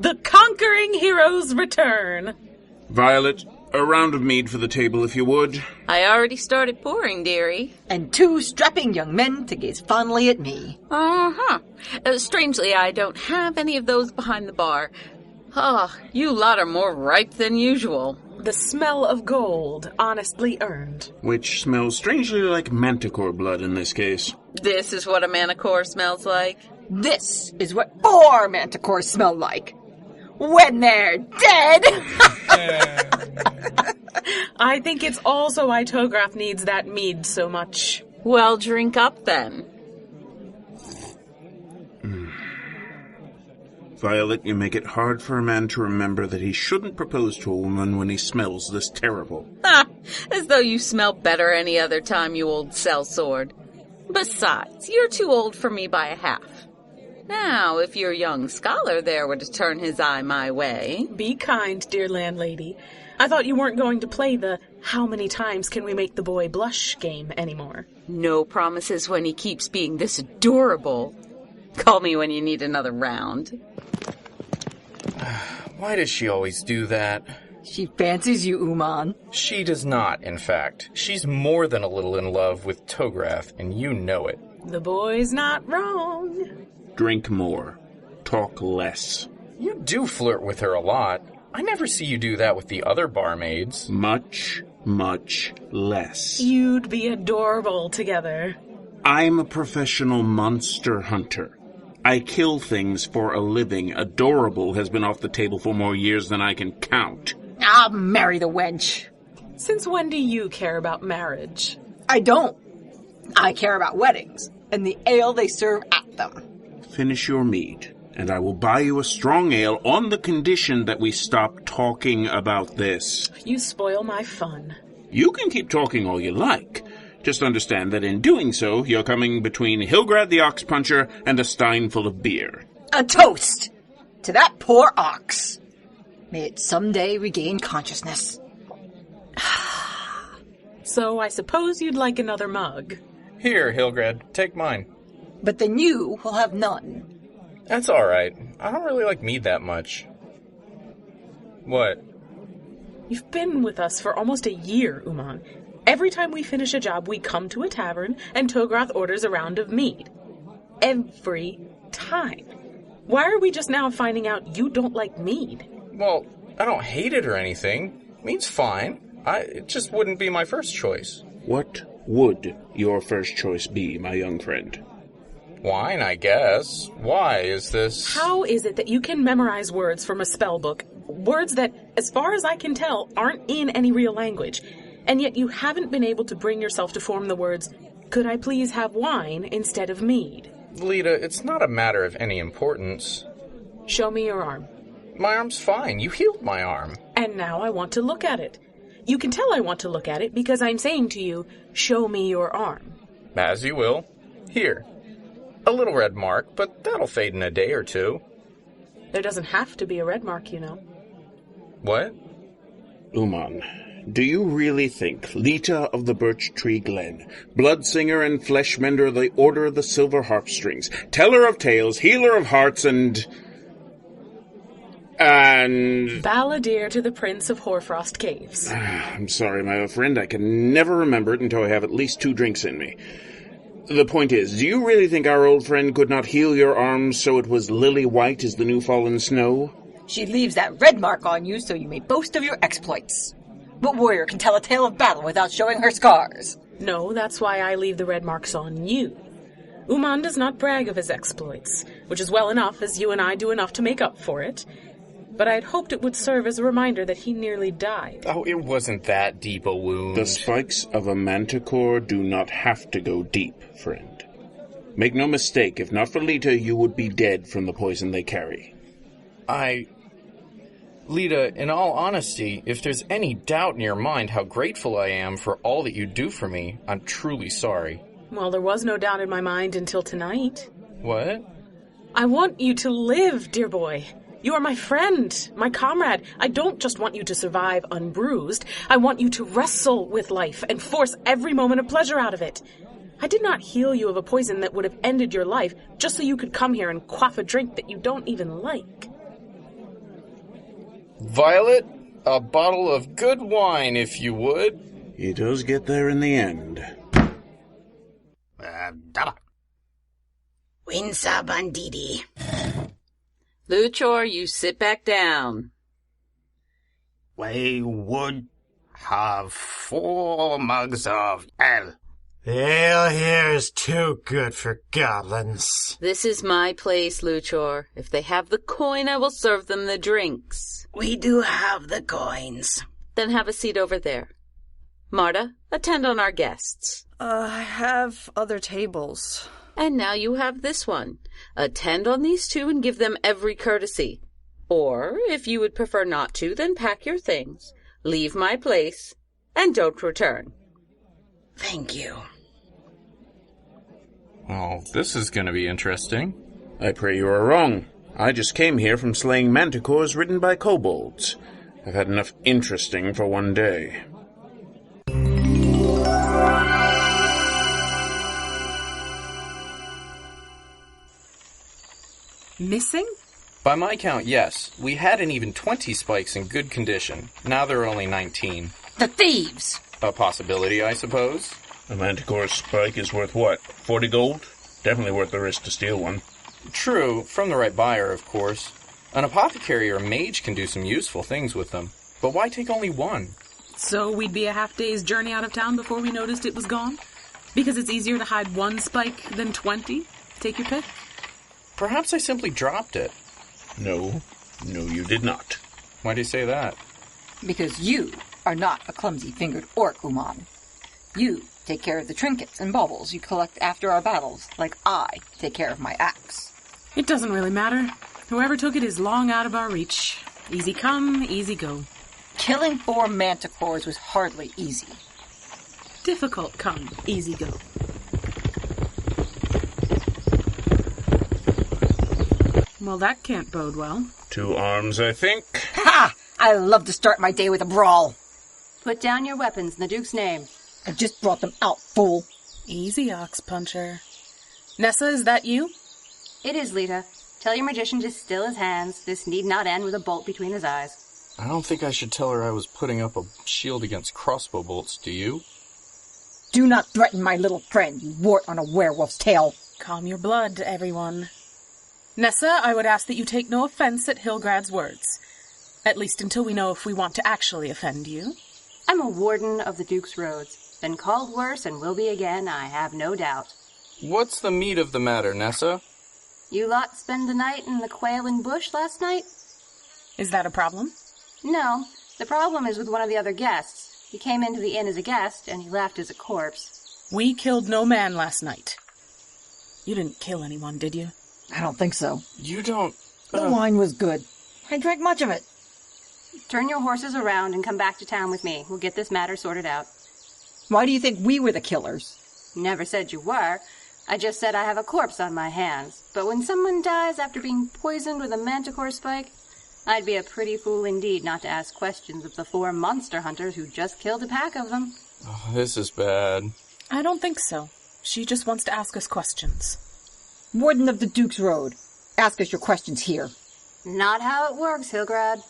The conquering heroes return. Violet, a round of mead for the table, if you would. I already started pouring, dearie. And 2 strapping young men to gaze fondly at me. Strangely, I don't have any of those behind the bar. You lot are more ripe than usual. The smell of gold, honestly earned. Which smells strangely like manticore blood in this case. This is what a manticore smells like. This is what 4 manticores smell like. When they're dead! I think it's also why Tograph needs that mead so much. Well, drink up then. Violet, you make it hard for a man to remember that he shouldn't propose to a woman when he smells this terrible. As though you smell better any other time, you old sellsword. Besides, you're too old for me by a half. Now, if your young scholar there were to turn his eye my way... Be kind, dear landlady. I thought you weren't going to play the how many times can we make the boy blush game anymore. No promises when he keeps being this adorable. Call me when you need another round. Why does she always do that? She fancies you, Uman. She does not, in fact. She's more than a little in love with Tograph, and you know it. The boy's not wrong. Drink more. Talk less. You do flirt with her a lot. I never see you do that with the other barmaids. Much, much less. You'd be adorable together. I'm a professional monster hunter. I kill things for a living. Adorable has been off the table for more years than I can count. I'll marry the wench. Since when do you care about marriage? I don't. I care about weddings and the ale they serve at them. Finish your mead, and I will buy you a strong ale on the condition that we stop talking about this. You spoil my fun. You can keep talking all you like. Just understand that in doing so, you're coming between Hilgrad the Ox Puncher and a stein full of beer. A toast to that poor ox. May it someday regain consciousness. So I suppose you'd like another mug. Here, Hilgrad, take mine. But then you will have none. That's all right. I don't really like mead that much. What? You've been with us for almost a year, Uman. Every time we finish a job, we come to a tavern, and Tograth orders a round of mead. Every time. Why are we just now finding out you don't like mead? Well, I don't hate it or anything. Mead's fine. It just wouldn't be my first choice. What would your first choice be, my young friend? Wine, I guess. Why is this... How is it that you can memorize words from a spell book? Words that, as far as I can tell, aren't in any real language. And yet you haven't been able to bring yourself to form the words, "Could I please have wine instead of mead?" Lita, it's not a matter of any importance. Show me your arm. My arm's fine. You healed my arm. And now I want to look at it. You can tell I want to look at it because I'm saying to you, show me your arm. As you will. Here. A little red mark, but that'll fade in a day or two. There doesn't have to be a red mark, you know. What? Uman, do you really think Lita of the Birch Tree Glen, bloodsinger and fleshmender of the Order of the Silver Harpstrings, teller of tales, healer of hearts, and... Balladeer to the Prince of Hoarfrost Caves. I'm sorry, my old friend, I can never remember it until I have at least 2 drinks in me. The point is, do you really think our old friend could not heal your arm so it was lily white as the new fallen snow? She leaves that red mark on you so you may boast of your exploits. What warrior can tell a tale of battle without showing her scars? No, that's why I leave the red marks on you. Uman does not brag of his exploits, which is well enough, as you and I do enough to make up for it. But I'd hoped it would serve as a reminder that he nearly died. Oh, it wasn't that deep a wound. The spikes of a manticore do not have to go deep, friend. Make no mistake, if not for Lita, you would be dead from the poison they carry. Lita, in all honesty, if there's any doubt in your mind how grateful I am for all that you do for me, I'm truly sorry. Well, there was no doubt in my mind until tonight. What? I want you to live, dear boy. You are my friend, my comrade. I don't just want you to survive unbruised. I want you to wrestle with life and force every moment of pleasure out of it. I did not heal you of a poison that would have ended your life just so you could come here and quaff a drink that you don't even like. Violet, a bottle of good wine, if you would. He does get there in the end. Daba. Winsa banditi. Luchor, you sit back down. We would have 4 mugs of ale. The ale here is too good for goblins. This is my place, Luchor. If they have the coin, I will serve them the drinks. We do have the coins. Then have a seat over there. Marta, attend on our guests. I have other tables. And now you have this one. Attend on these 2 and give them every courtesy. Or, if you would prefer not to, then pack your things, leave my place, and don't return. Thank you. Oh, this is going to be interesting. I pray you are wrong. I just came here from slaying manticores ridden by kobolds. I've had enough interesting for one day. Missing? By my count, yes. We hadn't even 20 spikes in good condition. Now there are only 19. The thieves! A possibility, I suppose. A manticore spike is worth what? 40 gold? Definitely worth the risk to steal one. True, from the right buyer, of course. An apothecary or mage can do some useful things with them. But why take only one? So we'd be a half-day's journey out of town before we noticed it was gone? Because it's easier to hide 1 spike than 20? Take your pick. Perhaps I simply dropped it. No, you did not. Why do you say that? Because you are not a clumsy-fingered orc, Uman. You take care of the trinkets and baubles you collect after our battles, like I take care of my axe. It doesn't really matter. Whoever took it is long out of our reach. Easy come, easy go. Killing 4 manticores was hardly easy. Difficult come, easy go. Well, that can't bode well. 2 arms, I think. Ha! I love to start my day with a brawl. Put down your weapons in the Duke's name. I just brought them out, fool. Easy, Ox Puncher. Nessa, is that you? It is, Lita. Tell your magician to still his hands. This need not end with a bolt between his eyes. I don't think I should tell her I was putting up a shield against crossbow bolts, do you? Do not threaten my little friend, you wart on a werewolf's tail. Calm your blood, everyone. Nessa, I would ask that you take no offense at Hilgrad's words. At least until we know if we want to actually offend you. I'm a warden of the Duke's roads. Been called worse and will be again, I have no doubt. What's the meat of the matter, Nessa? You lot spend the night in the Quailing Bush last night? Is that a problem? No. The problem is with one of the other guests. He came into the inn as a guest, and he left as a corpse. We killed no man last night. You didn't kill anyone, did you? I don't think so. You don't... The wine was good. I drank much of it. Turn your horses around and come back to town with me. We'll get this matter sorted out. Why do you think we were the killers? Never said you were. I just said I have a corpse on my hands. But when someone dies after being poisoned with a manticore spike, I'd be a pretty fool indeed not to ask questions of the 4 monster hunters who just killed a pack of them. Oh, this is bad. I don't think so. She just wants to ask us questions. Warden of the Duke's Road, ask us your questions here. Not how it works, Hilgrad.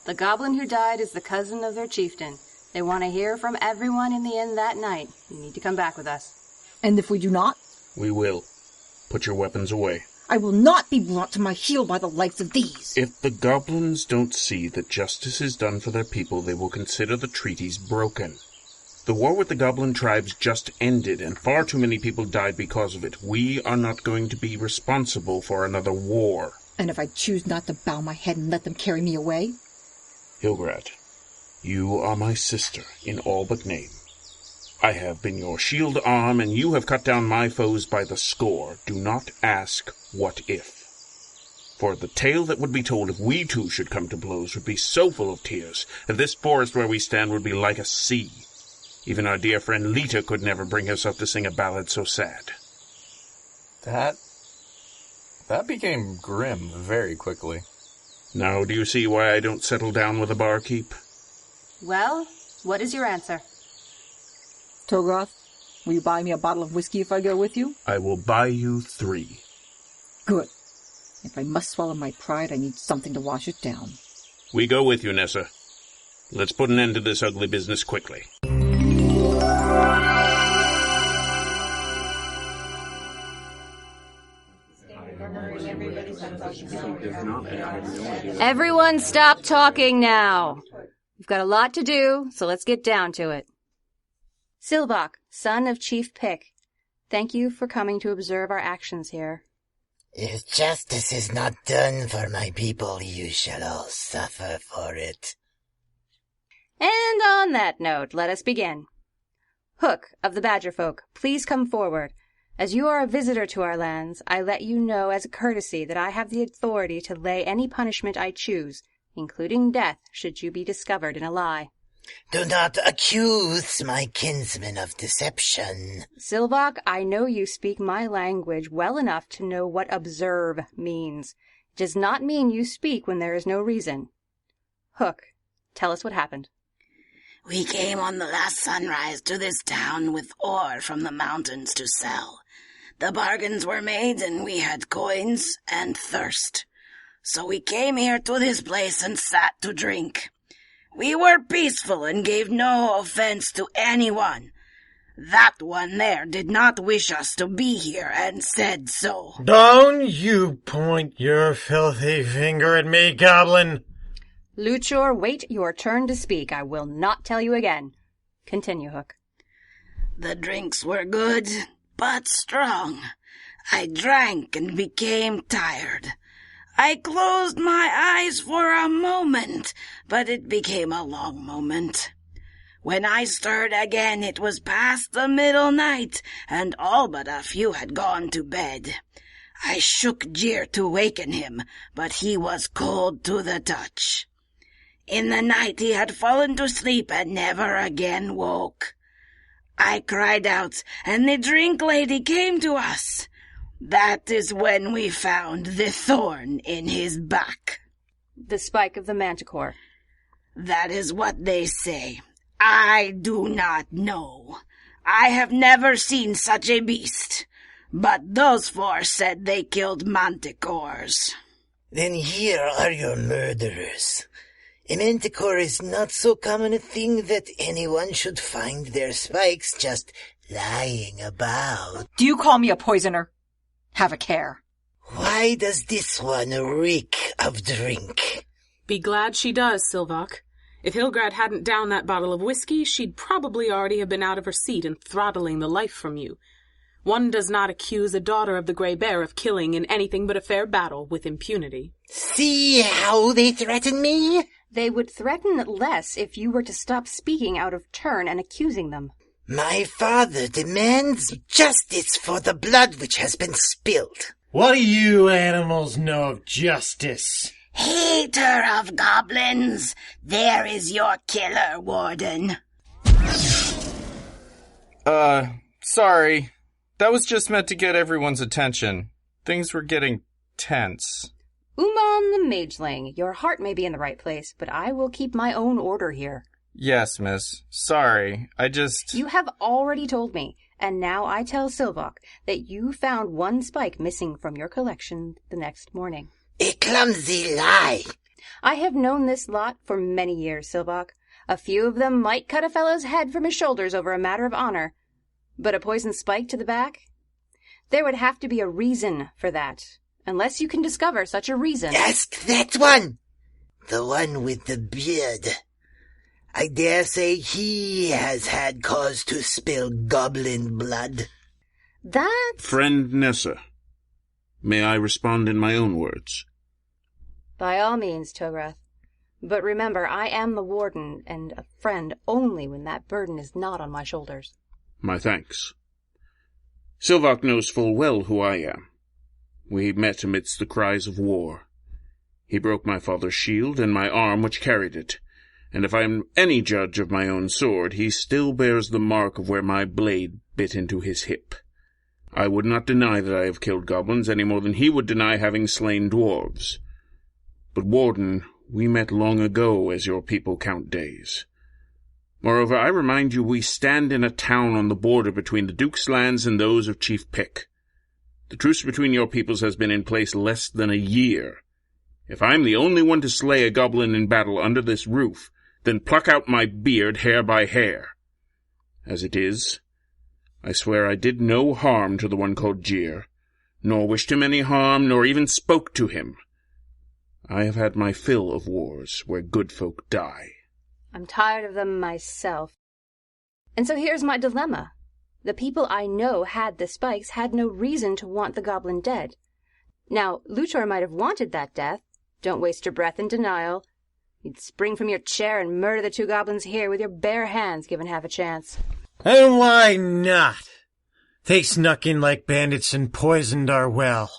The goblin who died is the cousin of their chieftain. They want to hear from everyone in the inn that night. You need to come back with us. And if we do not? We will. Put your weapons away. I will not be brought to my heel by the likes of these. If the goblins don't see that justice is done for their people, they will consider the treaties broken. The war with the goblin tribes just ended, and far too many people died because of it. We are not going to be responsible for another war. And if I choose not to bow my head and let them carry me away? Hilgrad, you are my sister in all but name. I have been your shield arm, and you have cut down my foes by the score. Do not ask what if. For the tale that would be told if we two should come to blows would be so full of tears that this forest where we stand would be like a sea. Even our dear friend Lita could never bring herself to sing a ballad so sad. That became grim very quickly. Now do you see why I don't settle down with a barkeep? Well, what is your answer? Togroth, will you buy me a bottle of whiskey if I go with you? I will buy you 3. Good. If I must swallow my pride, I need something to wash it down. We go with you, Nessa. Let's put an end to this ugly business quickly. Everyone stop talking now. We've got a lot to do, so let's get down to it. Silvok, son of Chief Pick, thank you for coming to observe our actions here. If justice is not done for my people, you shall all suffer for it. And on that note, let us begin. Hook of the Badger Folk, please come forward. As you are a visitor to our lands, I let you know as a courtesy that I have the authority to lay any punishment I choose, including death, should you be discovered in a lie. Do not accuse my kinsman of deception. Silvok, I know you speak my language well enough to know what observe means. It does not mean you speak when there is no reason. Hook, tell us what happened. We came on the last sunrise to this town with ore from the mountains to sell. The bargains were made and we had coins and thirst. So we came here to this place and sat to drink. We were peaceful and gave no offense to anyone. That one there did not wish us to be here and said so. Don't you point your filthy finger at me, goblin. Luchor, wait your turn to speak. I will not tell you again. Continue, Hook. The drinks were good, but strong. I drank and became tired. I closed my eyes for a moment, but it became a long moment. When I stirred again, it was past the middle night, and all but a few had gone to bed. I shook Jir to waken him, but he was cold to the touch. In the night he had fallen to sleep and never again woke. I cried out, and the drink lady came to us. That is when we found the thorn in his back. The spike of the manticore. That is what they say. I do not know. I have never seen such a beast. But those four said they killed manticores. Then here are your murderers. A manticore is not so common a thing that anyone should find their spikes just lying about. Do you call me a poisoner? Have a care. Why does this one reek of drink? Be glad she does, Silvok. If Hilgrad hadn't downed that bottle of whiskey, she'd probably already have been out of her seat and throttling the life from you. One does not accuse a daughter of the Grey Bear of killing in anything but a fair battle with impunity. See how they threaten me? They would threaten less if you were to stop speaking out of turn and accusing them. My father demands justice for the blood which has been spilled. What do you animals know of justice? Hater of goblins, there is your killer, Warden. Sorry. That was just meant to get everyone's attention. Things were getting tense. Uman the Mageling, your heart may be in the right place, but I will keep my own order here. Yes, miss. Sorry. You have already told me, and now I tell Silvok that you found one spike missing from your collection the next morning. A clumsy lie. I have known this lot for many years, Silvok. A few of them might cut a fellow's head from his shoulders over a matter of honor. But a poisoned spike to the back? There would have to be a reason for that, unless you can discover such a reason. Ask that one! The one with the beard. I dare say he has had cause to spill goblin blood. Friend Nessa, may I respond in my own words? By all means, Tograth. But remember, I am the warden, and a friend only when that burden is not on my shoulders. My thanks. Silvok knows full well who I am. We met amidst the cries of war. He broke my father's shield and my arm which carried it, and if I am any judge of my own sword, he still bears the mark of where my blade bit into his hip. I would not deny that I have killed goblins any more than he would deny having slain dwarves. But, Warden, we met long ago as your people count days. Moreover, I remind you we stand in a town on the border between the Duke's lands and those of Chief Pick. The truce between your peoples has been in place less than a year, If I'm the only one to slay a goblin in battle under this roof, then pluck out my beard hair by hair. As it is, I swear I did no harm to the one called Jeer, nor wished him any harm, nor even spoke to him. I have had my fill of wars where good folk die. I'm tired of them myself. And so here's my dilemma. The people I know had the spikes had no reason to want the goblin dead. Now, Luchor might have wanted that death. Don't waste your breath in denial. You'd spring from your chair and murder the two goblins here with your bare hands given half a chance. And why not? They snuck in like bandits and poisoned our well.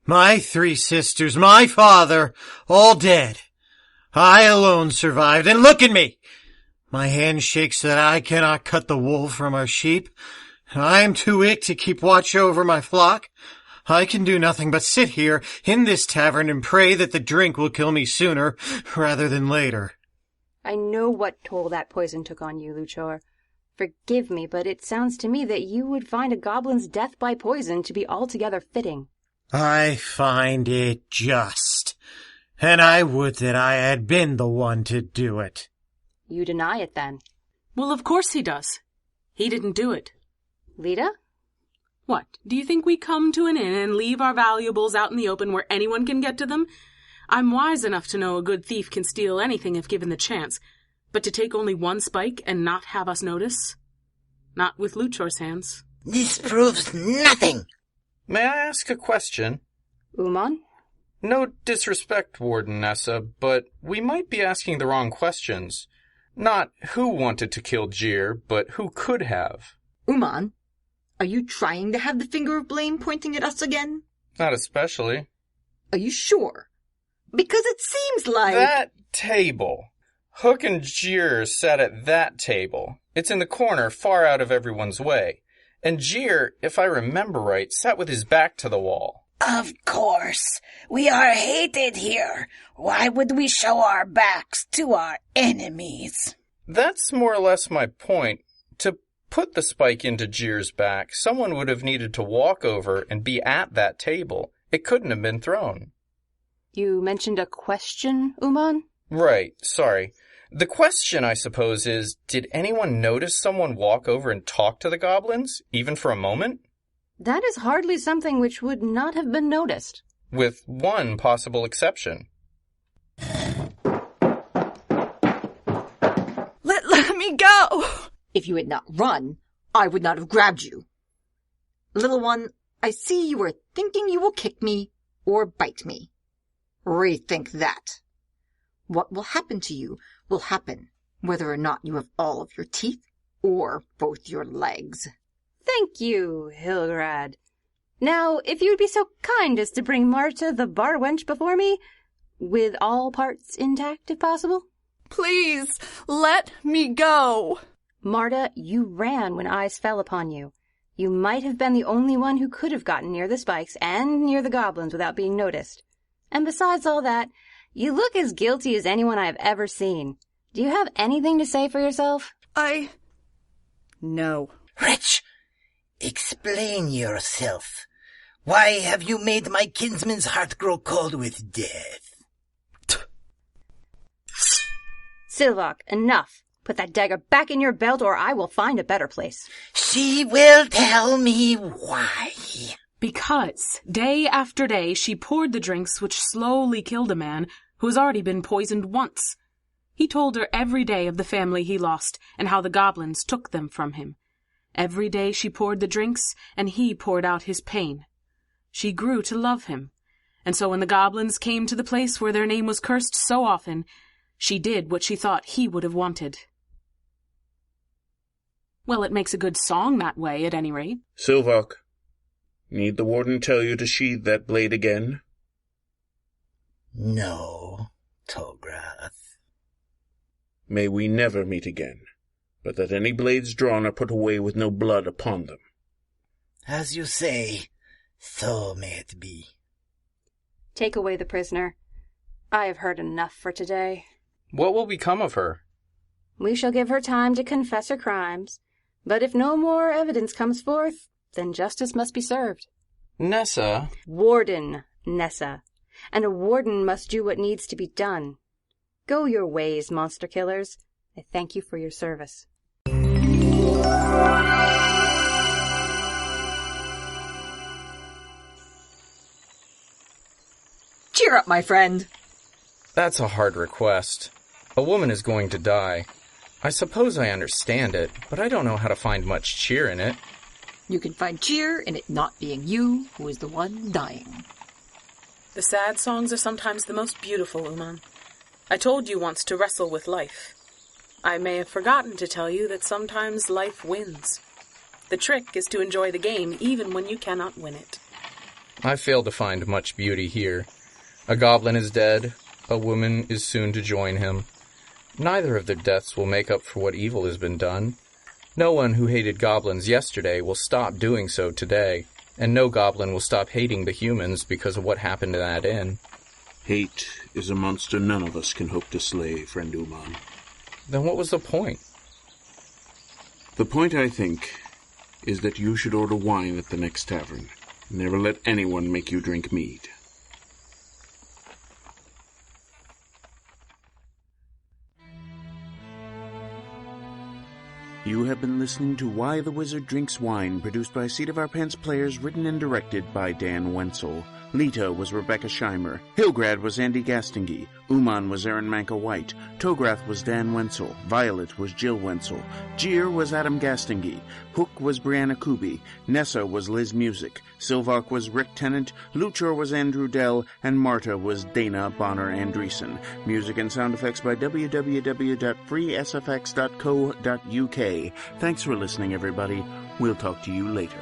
My 3 sisters, my father, all dead. I alone survived, and look at me! My hand shakes so that I cannot cut the wool from our sheep. I am too weak to keep watch over my flock. I can do nothing but sit here in this tavern and pray that the drink will kill me sooner rather than later. I know what toll that poison took on you, Luchor. Forgive me, but it sounds to me that you would find a goblin's death by poison to be altogether fitting. I find it just, and I would that I had been the one to do it. You deny it, then? Well, of course he does. He didn't do it. Lita? What, do you think we come to an inn and leave our valuables out in the open where anyone can get to them? I'm wise enough to know a good thief can steal anything if given the chance, but to take only one spike and not have us notice? Not with Luchor's hands. This proves nothing. May I ask a question? Uman? No disrespect, Warden Nessa, but we might be asking the wrong questions. Not who wanted to kill Jeer, but who could have. Uman, are you trying to have the finger of blame pointing at us again? Not especially. Are you sure? Because it seems like... That table. Hook and Jeer sat at that table. It's in the corner, far out of everyone's way. And Jeer, if I remember right, sat with his back to the wall. Of course. We are hated here. Why would we show our backs to our enemies? That's more or less my point. To put the spike into Jeer's back, someone would have needed to walk over and be at that table. It couldn't have been thrown. You mentioned a question, Uman? Right, sorry. The question, I suppose, is, did anyone notice someone walk over and talk to the goblins, even for a moment? That is hardly something which would not have been noticed. With one possible exception. Let me go! If you had not run, I would not have grabbed you. Little one, I see you are thinking you will kick me or bite me. Rethink that. What will happen to you will happen, whether or not you have all of your teeth or both your legs. Thank you, Hilgrad. Now, if you would be so kind as to bring Marta the bar wench before me, with all parts intact, if possible. Please, let me go. Marta, you ran when eyes fell upon you. You might have been the only one who could have gotten near the spikes and near the goblins without being noticed. And besides all that, you look as guilty as anyone I have ever seen. Do you have anything to say for yourself? No. Wretch, explain yourself. Why have you made my kinsman's heart grow cold with death? Silvok, enough. Put that dagger back in your belt or I will find a better place. She will tell me why. Because day after day she poured the drinks which slowly killed a man who has already been poisoned once. He told her every day of the family he lost and how the goblins took them from him. Every day she poured the drinks and he poured out his pain. She grew to love him, and so when the goblins came to the place where their name was cursed so often, she did what she thought he would have wanted. Well, it makes a good song that way, at any rate. Silvok, need the warden tell you to sheathe that blade again? No, Tograth. May we never meet again, but that any blades drawn are put away with no blood upon them. As you say, so may it be. Take away the prisoner. I have heard enough for today. What will become of her? We shall give her time to confess her crimes, but if no more evidence comes forth, then justice must be served. Nessa. Warden Nessa. and a warden must do what needs to be done. Go your ways, monster killers. I thank you for your service. Cheer up, my friend. That's a hard request. A woman is going to die. I suppose I understand it, but I don't know how to find much cheer in it. You can find cheer in it not being you who is the one dying. The sad songs are sometimes the most beautiful, Uman. I told you once to wrestle with life. I may have forgotten to tell you that sometimes life wins. The trick is to enjoy the game even when you cannot win it. I fail to find much beauty here. A goblin is dead. A woman is soon to join him. Neither of their deaths will make up for what evil has been done. No one who hated goblins yesterday will stop doing so today, and no goblin will stop hating the humans because of what happened in that inn. Hate is a monster none of us can hope to slay, friend Uman. Then what was the point? The point, I think, is that you should order wine at the next tavern. Never let anyone make you drink mead. You have been listening to Why the Wizard Drinks Wine, produced by Seat of Our Pants players, written and directed by Dan Wenzel. Lita was Rebecca Scheimer. Hilgrad was Andy Gastingy. Uman was Aaron Manka-White. Tograth was Dan Wenzel. Violet was Jill Wenzel. Jeer was Adam Gastingy. Hook was Brianna Kuby. Nessa was Liz Music. Silvark was Rick Tennant. Luchor was Andrew Dell. And Marta was Dana Bonner Andreessen. Music and sound effects by www.freesfx.co.uk. Thanks for listening, everybody. We'll talk to you later.